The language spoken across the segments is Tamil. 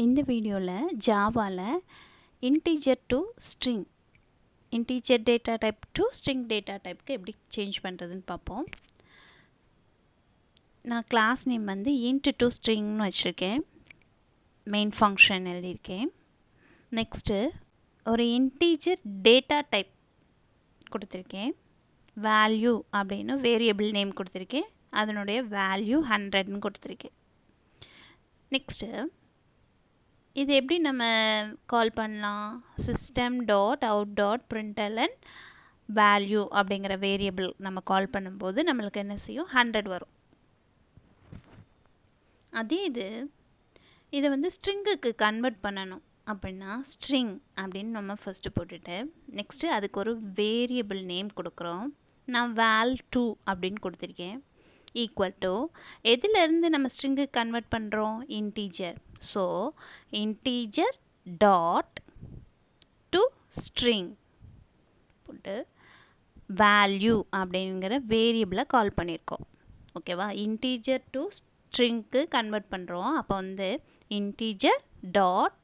இந்த வீடியோவில் ஜாவாவில் integer to string integer data type to string data டைப்புக்கு எப்படி சேஞ்ச் பண்ணுறதுன்னு பார்ப்போம். நான் கிளாஸ் நேம் வந்து இன்ட் டு ஸ்ட்ரிங்னு வச்சுருக்கேன். மெயின் ஃபங்க்ஷன் எழுதியிருக்கேன். நெக்ஸ்ட்டு ஒரு இன்டீஜர் டேட்டா டைப் கொடுத்துருக்கேன். வேல்யூ அப்படின்னு வேரியபிள் நேம் கொடுத்துருக்கேன். அதனுடைய வேல்யூ 100ன்னு கொடுத்துருக்கேன். நெக்ஸ்ட்டு இது எப்படி நம்ம கால் பண்ணலாம்? System dot out dot பிரிண்டலன் value அப்படிங்கிற வேரியபிள் நம்ம கால் பண்ணும்போது நம்மளுக்கு என்ன செய்யும்? 100 வரும். அதே இதை வந்து ஸ்ட்ரிங்குக்கு கன்வெர்ட் பண்ணணும் அப்படின்னா ஸ்ட்ரிங் அப்படின்னு நம்ம ஃபஸ்ட்டு போட்டுட்டு நெக்ஸ்ட்டு அதுக்கு ஒரு வேரியபிள் நேம் கொடுக்குறோம். நான் val2 அப்படின்னு கொடுத்துருக்கேன். ஈக்குவல் டு எதுலேருந்து நம்ம ஸ்ட்ரிங்குக்கு கன்வெர்ட் பண்ணுறோம்? Integer. So integer dot to string போட்டு வேல்யூ அப்படிங்கிற வேரியபிளை கால் பண்ணியிருக்கோம். ஓகேவா? இன்டீஜர் டு ஸ்ட்ரிங்க்கு கன்வெர்ட் பண்ணுறோம். அப்போ வந்து இன்டீஜர் டாட்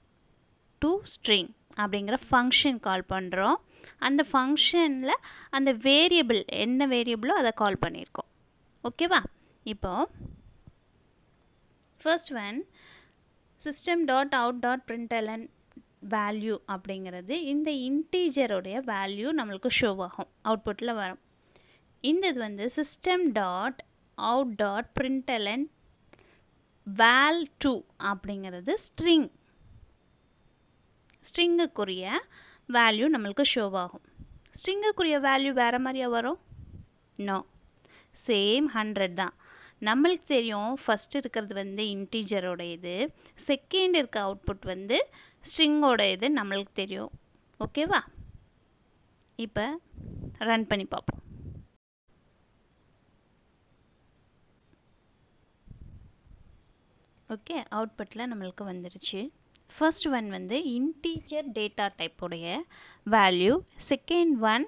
டு ஸ்ட்ரிங் அப்படிங்கிற ஃபங்க்ஷன் கால் பண்ணுறோம். அந்த ஃபங்க்ஷனில் அந்த வேரியபிள் என்ன வேரியபிளோ அதை கால் பண்ணியிருக்கோம். ஓகேவா? இப்போ first one system dot out dot பிரிண்டலன் value அப்படிங்கிறது இந்த இன்டீஜருடைய வேல்யூ நம்மளுக்கு ஷோ ஆகும், அவுட்புட்டில் வரும். இந்த இது வந்து system dot out dot பிரிண்டலன் val2 அப்படிங்கிறது ஸ்ட்ரிங்குக்குரிய வேல்யூ நம்மளுக்கு ஷோ ஆகும். ஸ்ட்ரிங்குக்குரிய வேல்யூ வேறு மாதிரியா வரும்? நோ, சேம் 100 தான். நம்மளுக்கு தெரியும் ஃபஸ்ட்டு இருக்கிறது வந்து இன்டீஜரோட இது, செகண்ட் இருக்க அவுட்புட் வந்து ஸ்ட்ரிங்கோட இது நம்மளுக்கு தெரியும். ஓகேவா? இப்போ ரன் பண்ணி பார்ப்போம். ஓகே, அவுட்புட்டில் நம்மளுக்கு வந்துடுச்சு. ஃபர்ஸ்ட் ஒன் வந்து இன்டீஜர் டேட்டா டைப்புடைய value, second one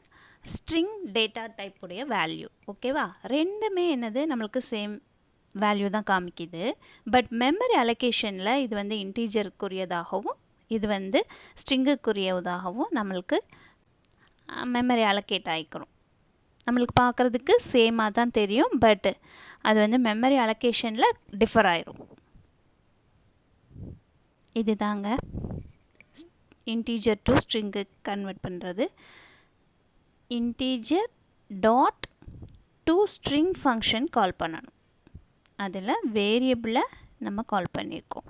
string data டைப்புடைய வேல்யூ. ஓகேவா? ரெண்டுமே என்னது நம்மளுக்கு சேம் வேல்யூ தான் காமிக்குது. பட் மெமரி அலோகேஷனில் இது வந்து இன்டீஜருக்குரியதாகவும் இது வந்து ஸ்ட்ரிங்குக்குரியதாகவும் நம்மளுக்கு மெமரி அலோகேட் ஆகிக்கிறோம். நம்மளுக்கு பார்க்குறதுக்கு சேமாக தான் தெரியும், பட் அது வந்து மெமரி அலோகேஷனில் டிஃபர் ஆயிரும். இது தாங்க இன்டீஜர் டு ஸ்ட்ரிங்கு கன்வெர்ட் பண்ணுறது. Integer dot to string function கால் பண்ணணும். அதில் வேரியபிளை நம்ம கால் பண்ணியிருக்கோம்.